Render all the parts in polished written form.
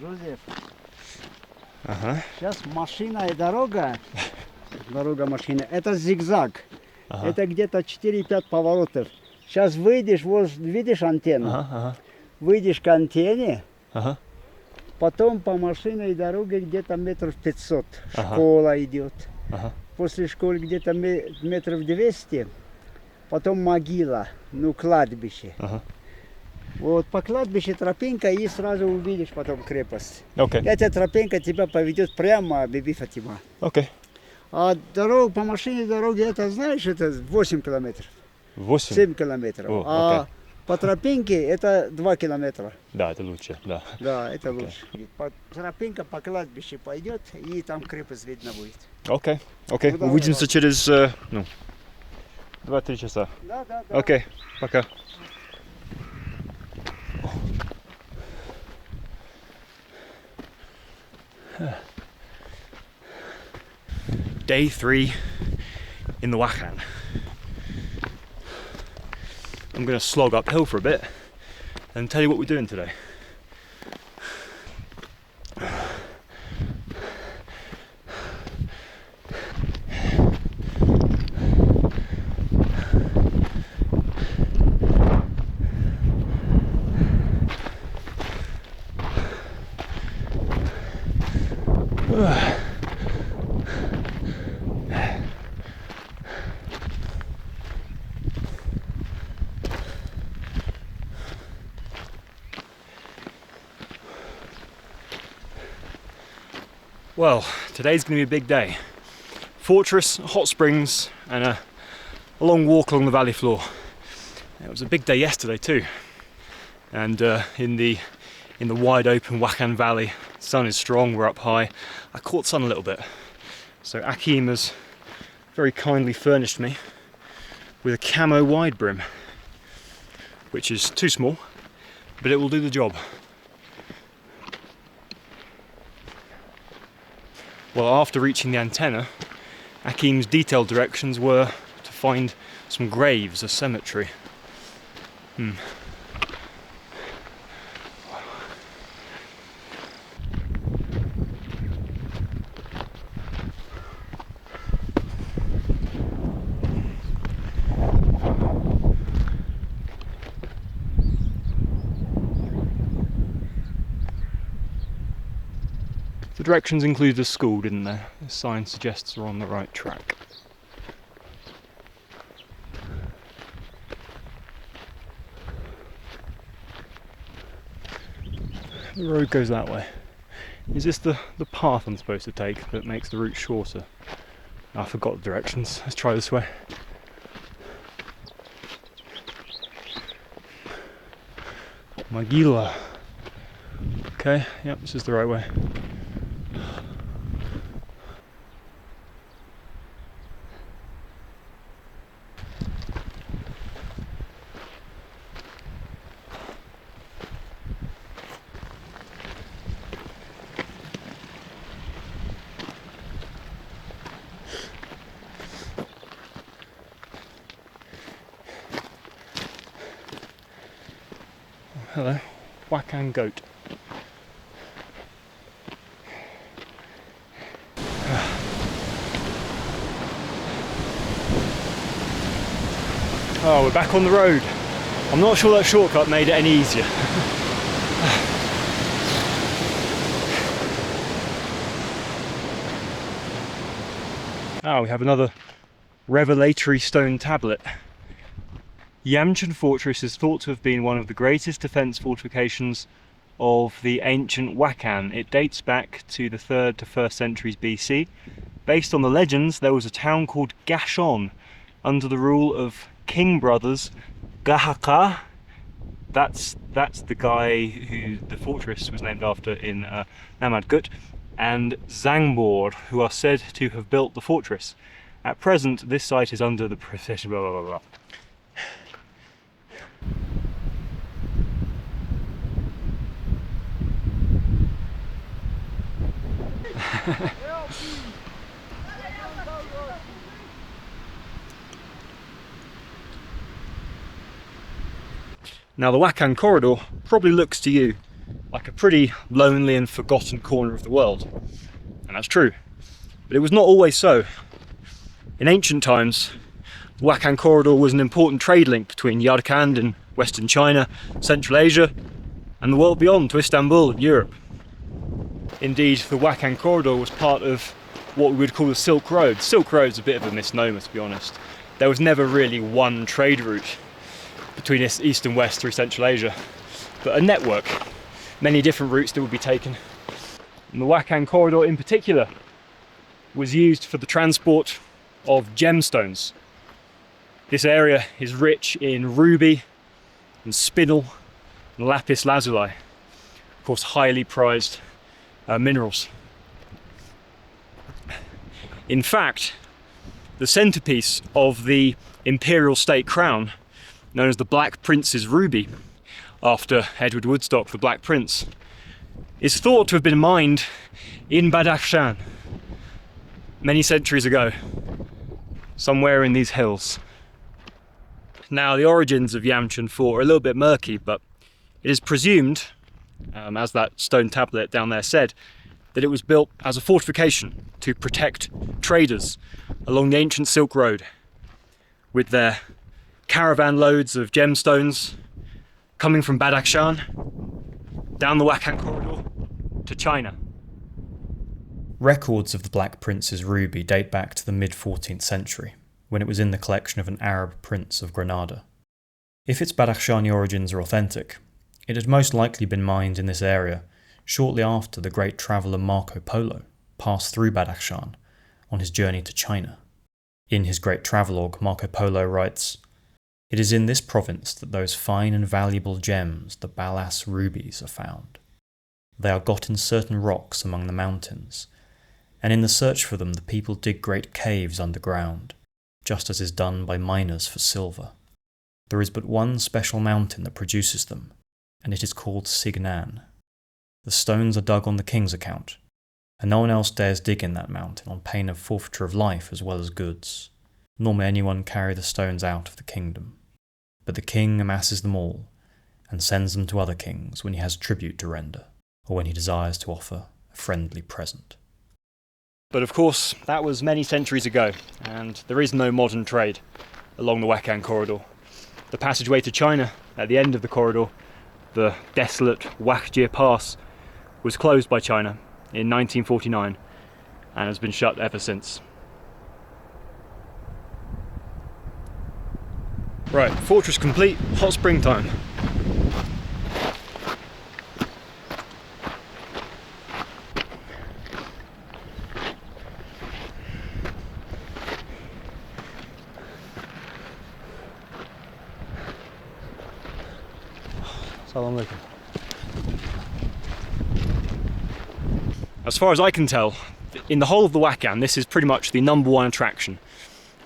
Joseph. Ага. Сейчас машина и дорога, машина, это зигзаг. Ага. Это где-то 4-5 поворотов. Сейчас выйдешь, вот видишь антенну? Ага, ага. Выйдешь к антенне, Ага. потом по машинной дороге где-то метров 500. Ага. Школа идет. Ага. После школы где-то метров 200. Потом могила, ну кладбище. Ага. Вот по кладбищу тропинка и сразу увидишь потом крепость. Окей. Эта тропинка тебя поведет прямо Биби Фатима. Окей. А дорога, по машине дороги, это знаешь, это 8 километров. 8? 7 километров. О, а окей. по тропинке это 2 километра. Да, это лучше, да. Да, это лучше. Тропинка по кладбищу пойдет, и там крепость видно будет. Окей. Окей. Куда Увидимся вы? через, ну, 2-3 часа. Да. Окей. Пока. Day 3 in the Wakhan. I'm going to slog uphill for a bit and tell you what we're doing today. Well, today's going to be a big day. Fortress, hot springs, and a long walk along the valley floor. It was a big day yesterday too, and in the wide open Wakhan Valley, sun is strong. We're up high. I caught sun a little bit, so Akeem has very kindly furnished me with a camo wide brim, which is too small, but it will do the job. Well, after reaching the antenna, Akeem's detailed directions were to find some graves, a cemetery. The directions include the school, didn't they? The sign suggests we're on the right track. The road goes that way. Is this the path I'm supposed to take that makes the route shorter? I forgot the directions. Let's try this way. Magila. Okay, yep, this is the right way. Hello, Wakhan goat. Oh, we're back on the road. I'm not sure that shortcut made it any easier. Oh, we have another revelatory stone tablet. Yamchun fortress is thought to have been one of the greatest defence fortifications of the ancient Wakhan. It dates back to the 3rd to 1st centuries BC. Based on the legends, there was a town called Gashon under the rule of king brothers Gahaka. That's the guy who the fortress was named after in Namad Gut, and Zangbord, who are said to have built the fortress. At present, this site is under the protection. Blah blah blah blah. Now the Wakhan corridor probably looks to you like a pretty lonely and forgotten corner of the world. And that's true. But it was not always so. In ancient times, the Wakhan corridor was an important trade link between Yarkand in Western China, Central Asia, and the world beyond to Istanbul and Europe. Indeed, the Wakhan corridor was part of what we would call the Silk Road. Silk Road's a bit of a misnomer, to be honest. There was never really one trade route between East and West through Central Asia, but a network, many different routes that would be taken. And the Wakhan corridor in particular was used for the transport of gemstones. This area is rich in ruby and spinel and lapis lazuli, of course highly prized minerals. In fact, the centerpiece of the imperial state crown, known as the Black Prince's ruby, after Edward Woodstock, the Black Prince, is thought to have been mined in Badakhshan many centuries ago, somewhere in these hills. Now, the origins of Yamchun Fort are a little bit murky, but it is presumed, as that stone tablet down there said, that it was built as a fortification to protect traders along the ancient Silk Road with their caravan loads of gemstones coming from Badakhshan down the Wakhan corridor to China. Records of the Black Prince's ruby date back to the mid-14th century, when it was in the collection of an Arab prince of Granada. If its Badakhshani origins are authentic, it had most likely been mined in this area shortly after the great traveller Marco Polo passed through Badakhshan on his journey to China. In his great travelogue, Marco Polo writes, "It is in this province that those fine and valuable gems, the Balas rubies, are found. They are got in certain rocks among the mountains, and in the search for them the people dig great caves underground, just as is done by miners for silver. There is but one special mountain that produces them, and it is called Signan. The stones are dug on the king's account, and no one else dares dig in that mountain on pain of forfeiture of life as well as goods, nor may anyone carry the stones out of the kingdom. But the king amasses them all, and sends them to other kings when he has tribute to render, or when he desires to offer a friendly present." But of course, that was many centuries ago, and there is no modern trade along the Wakhan corridor. The passageway to China at the end of the corridor, the desolate Wakjir Pass, was closed by China in 1949 and has been shut ever since. Right, fortress complete, hot spring time. Assalamu alaikum. As far as I can tell, in the whole of the Wakhan, this is pretty much the #1 attraction.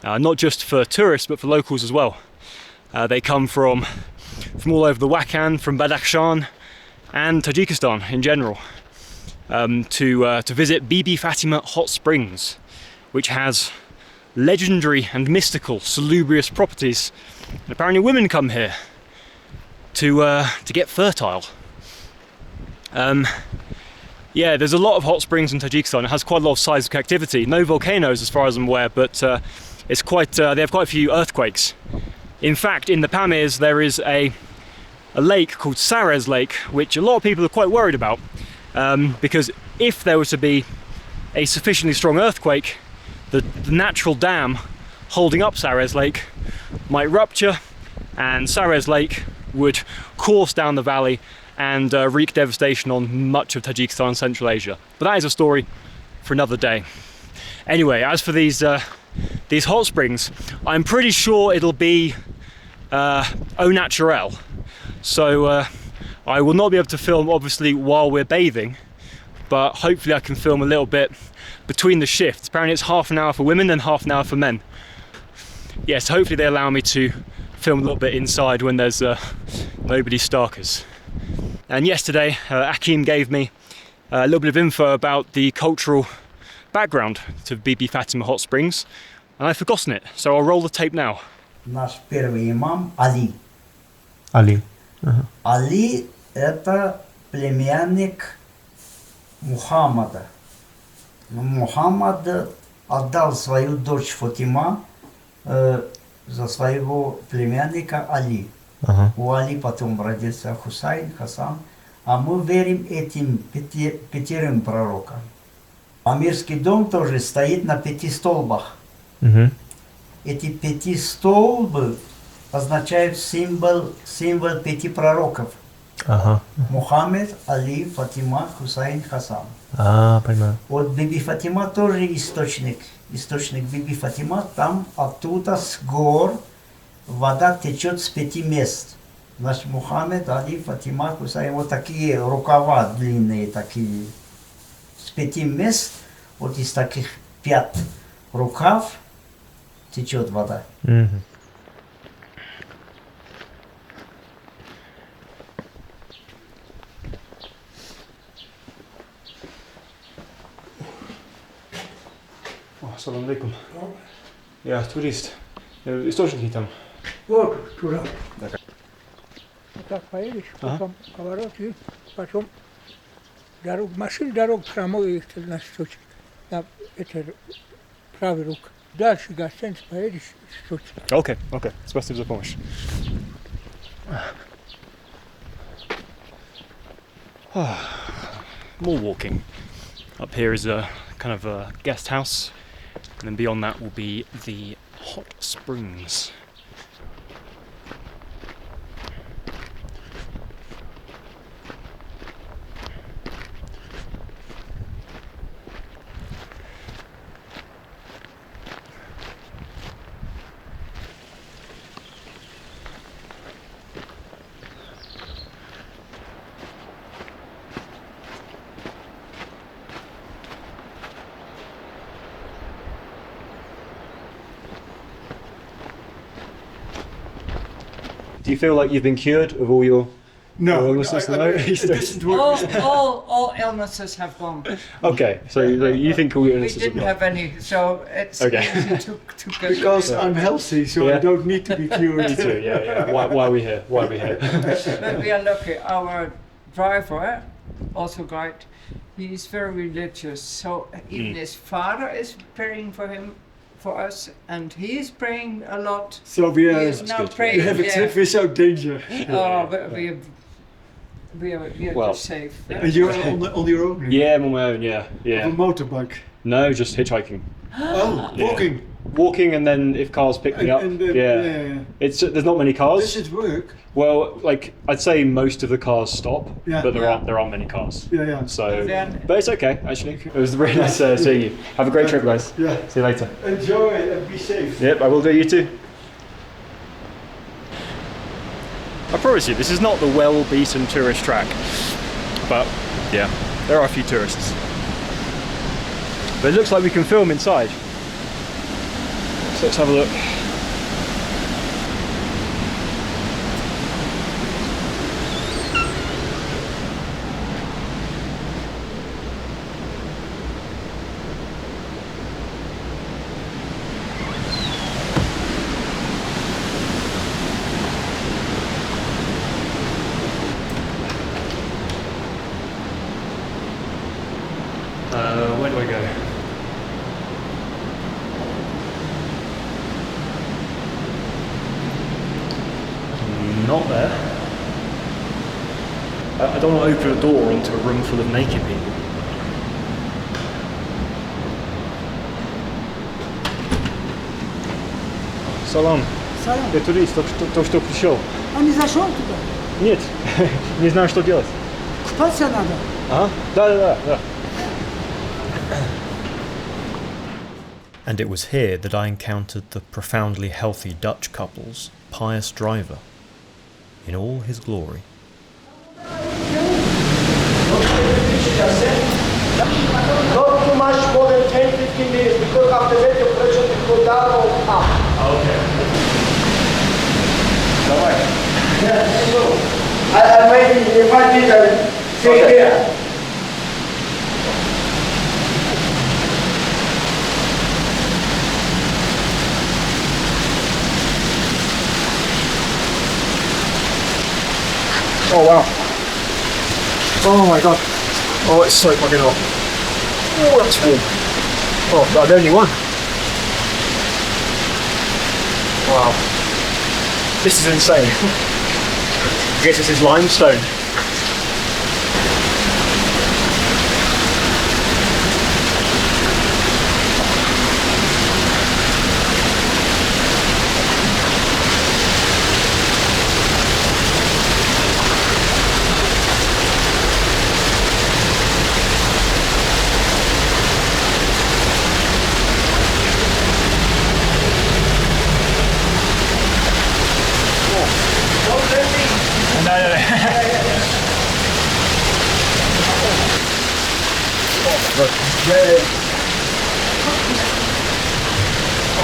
Not just for tourists, but for locals as well. They come from all over the Wakhan, from Badakhshan and Tajikistan in general, to visit Bibi Fatima hot springs, which has legendary and mystical salubrious properties. And apparently women come here to get fertile. Yeah, there's a lot of hot springs in Tajikistan. It has quite a lot of seismic activity. No volcanoes as far as I'm aware, but it's quite. They have quite a few earthquakes. In fact, in the Pamirs there is a lake called Sarez Lake, which a lot of people are quite worried about, because if there was to be a sufficiently strong earthquake, the natural dam holding up Sarez Lake might rupture, and Sarez Lake would course down the valley and wreak devastation on much of Tajikistan and Central Asia. But that is a story for another day. Anyway, as for these hot springs, I'm pretty sure it'll be au naturel. So I will not be able to film obviously while we're bathing, but hopefully I can film a little bit between the shifts. Apparently it's half an hour for women and half an hour for men. Yes, hopefully they allow me to film a little bit inside when there's nobody starkers. And yesterday Akim gave me a little bit of info about the cultural background to Bibi Fatima Hot Springs, and I've forgotten it, so I'll roll the tape now. Наш первый имам Ali. Ali. Ali это племянник Мухаммада. Мухаммад отдал свою дочь Фатима за своего племянника Али. У Али потом родился Хусайн, Хасан. А мы верим этим пятерым пророкам. Памирский дом тоже стоит на 5 столбах. Эти 5 столбы означают символ 5 пророков. Мухаммед, Али, Фатима, Хусайн, Хасан. Понимаю. Вот Биби Фатима тоже источник. Источник Биби Фатима, там оттуда с гор вода течет с 5 мест. Значит, Мухаммед, Али, Фатима, Хусайн, вот такие рукава длинные такие. С 5 мест, вот из таких 5 рукав течет вода. Ассаламу алейкум. Я турист. Источники там. Вот туда. Вот так поедешь, потом поворот и потом дорог прямой, их значит, это правый рук. Дальше гостиниц поедешь, тут. Окей. Спасибо за помощь. More walking. Up here is a kind of a guest house, and then beyond that will be the hot springs. Do you feel like you've been cured of all your illnesses? It doesn't work. All illnesses have gone. Okay, so you think all your We illnesses didn't have have any, so it's Okay. easy to get Because I'm healthy, so Yeah. I don't need to be cured. gone? Yeah. Why are we here? Why are we here? But we are lucky. Our driver, also guide, he is very religious. So even his father is praying for him, for us, and he is praying a lot. So we He are, is now good. praying. we have a trip without danger. Oh, but we are Well, just safe. And you're on your own? Yeah, I'm on my own. Yeah. On a motorbike? No, just hitchhiking. Oh, Yeah. walking. Walking, and then if cars pick me up, yeah. It's there's not many cars. Does it work? Well, like I'd say most of the cars stop, Yeah. but Yeah. there aren't many cars. Yeah. So, Then- but it's okay actually. It was really nice seeing you. Have a great trip, guys. Yeah. See you later. Enjoy and be safe. Yep, I will do. You too. I promise you, this is not the well-beaten tourist track, but yeah, there are a few tourists. But it looks like we can film inside. So let's have a look. Where do I go? Not there. I don't want to open a door onto a room full of naked people. Салам. Салам. Я турист, только что пришел. А не зашел туда? Нет, не знаю, что делать. Купаться надо. Ага, да. And it was here that I encountered the profoundly healthy Dutch couple's pious driver in all his glory. Not too much more than 10-15 minutes because after that your pressure will go down or up. Давай. Yeah, so I'm waiting in 5 minutes. Stay here. Oh wow. Oh my god. Oh, it's so fucking hot. Oh, that's warm. Oh, but the only one. Wow. This is insane. I guess this is limestone.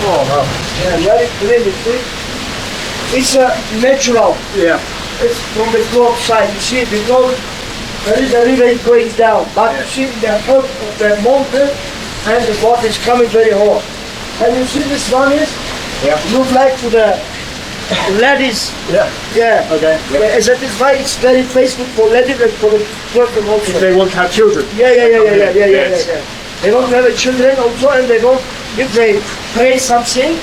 Oh, wow. Yeah, very clearly, see? It's natural. Yeah. It's from the globe side. You see, the globe, there is a river going down. But you see the top of the mountain and the water is coming very hot. And you see this one is, look like to the ladies. Yeah. Yeah. Okay. Yeah. That is why it's very faithful for ladies and for the person also. If they want to have children. Yeah. They want to have children also, and they want, if they pray something,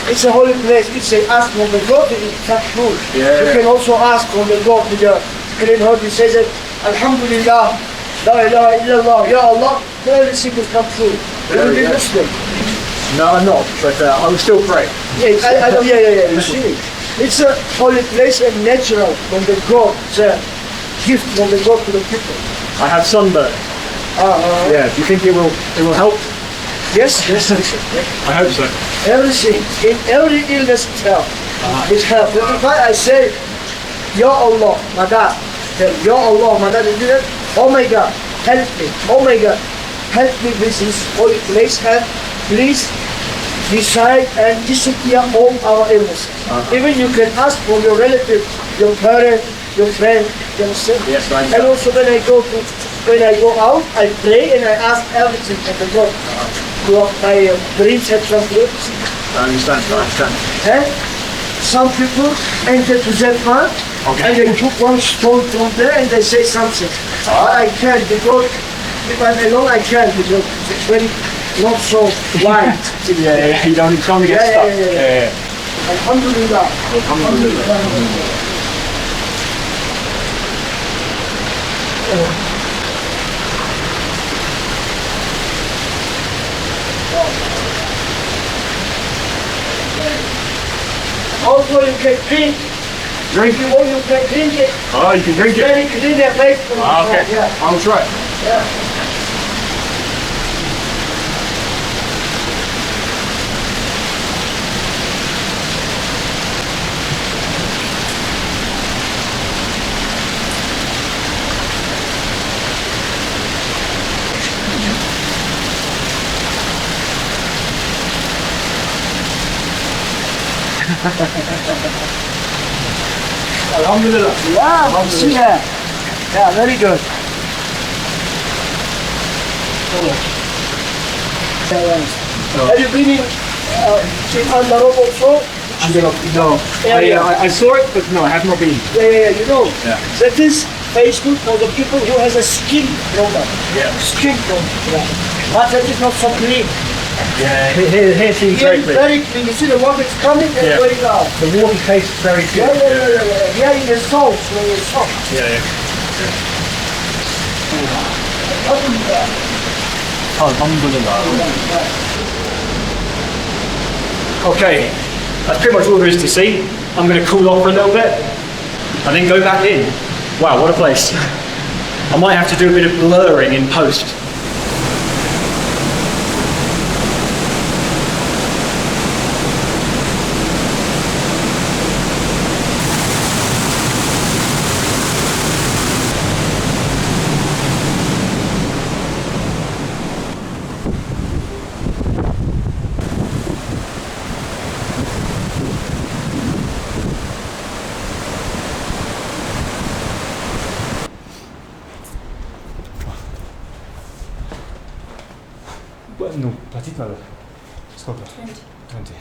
it's a holy place. If they ask from the God, it's not true. Yeah. You can also ask from the God with your clean heart. He says that, Alhamdulillah, La ilaha illallah, Ya Allah, everything will come true. You will be Muslim. No, I'm not, but I will still pray. Yeah, you see. It's a holy place and natural from the God. It's a gift from the God to the people. I have sunburn. Yeah, do you think it will help? Yes. I hope so. Everything, in every illness it helps. It helps. That's why I say, Ya Allah, Madad. Ya Allah, Madad. Oh my God, help me. Oh my God, help me with this holy place and please decide and disappear all our illnesses. Even you can ask for your relative, your parent, your friend, your son. Yes, right. And also when I go out, I pray and I ask everything from the God. My dreams have some good. I understand. And some people enter to that part and they took one stone from there and they say something. I can't because if I'm alone I can't because it's very not so wide. Yeah, you don't get stuck. Yeah. Alhamdulillah. Also you can drink. If you want you can drink it. Oh, you can drink it? Very clean place. Okay, Yeah. I'll try. Yeah. Alhamdulillah. Yeah, very good. Have you been in Andarob also? No. I saw it, but no, I have not been. Yeah, you know. Yeah. That is Facebook for the people who has a skin problem. Yeah. Skin problem. Yeah. But that is not so clean. Yeah, here seems Here very is clean. very clean. You see the water is coming and going down. The water tastes very good. Yeah. Here in the salt, when it's soft. Yeah. Okay, that's pretty much all there is to see. I'm going to cool off for a little bit and then go back in. Wow, what a place. I might have to do a bit of blurring in post. Ну, платить надо. Сколько? 20.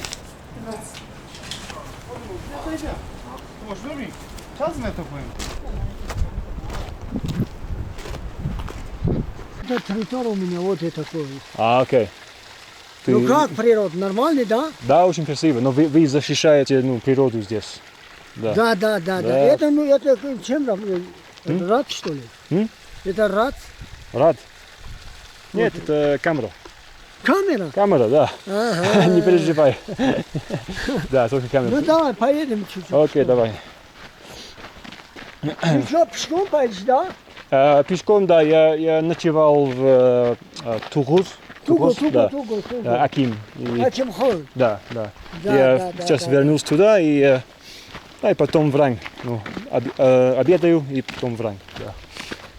Это территория у меня вот это такое. А, окей. Ну как природа, нормальный, да? Да, очень красиво, но вы защищаете природу здесь. Да. Да. Это, ну, это чем работает? Это рад, что ли? Это рад? Рад? Нет, это камера. Камера? Камера, да. Ага. Не переживай. Да, только камера. Ну давай, поедем чуть-чуть. Окей, давай. Ты что, пешком поедешь, да? Пешком, да, я ночевал в Тугуз. Туго. Аким. Акимхон. Да. Да, Я сейчас вернулся туда и потом в Рань. Ну, обедаю и потом в Рань.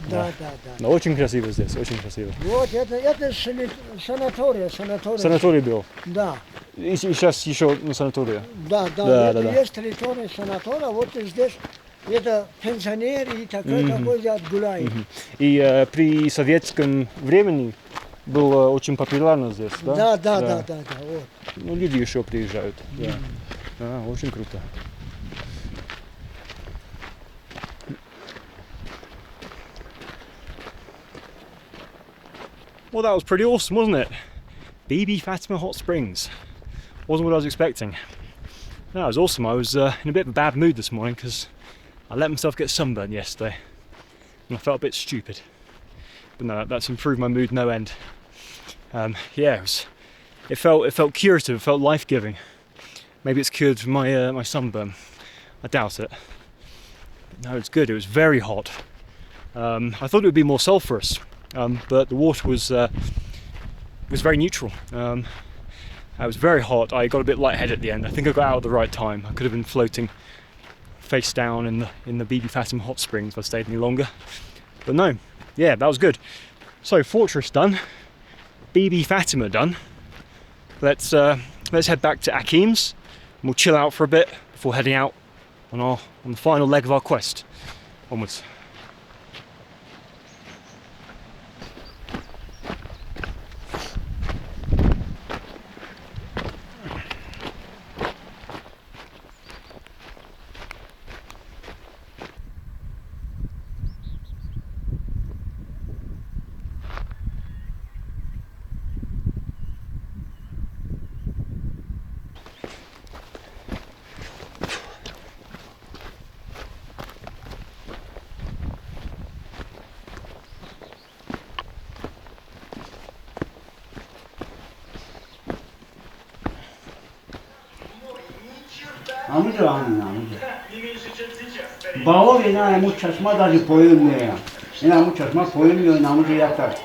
Да. Но очень красиво здесь, очень красиво. Вот это санатория. Санаторий был. Да. И сейчас еще санатория. Да. Есть территория санатория, вот здесь это пенсионеры и такой гуляют. И при советском времени было очень популярно здесь, да? Да, вот. Ну, люди еще приезжают. Да, очень круто. Well, that was pretty awesome, wasn't it? Bibi Fatima Hot Springs. Wasn't what I was expecting. No, it was awesome. I was in a bit of a bad mood this morning because I let myself get sunburned yesterday and I felt a bit stupid. But no, that's improved my mood no end. It felt curative, it felt life-giving. Maybe it's cured my sunburn. I doubt it. But no, it's good. It was very hot. I thought it would be more sulphurous. But the water was very neutral. I was very hot. I got a bit lightheaded at the end. I think I got out at the right time. I could have been floating face down in the Bibi Fatima hot springs if I stayed any longer. But no, yeah, that was good. So fortress done, Bibi Fatima done. Let's head back to Akim's and we'll chill out for a bit before heading out on the final leg of our quest. Onwards. Амуджа. Бао вина ему чашма даже поемная. Ему чашма поемная, амуджа я так.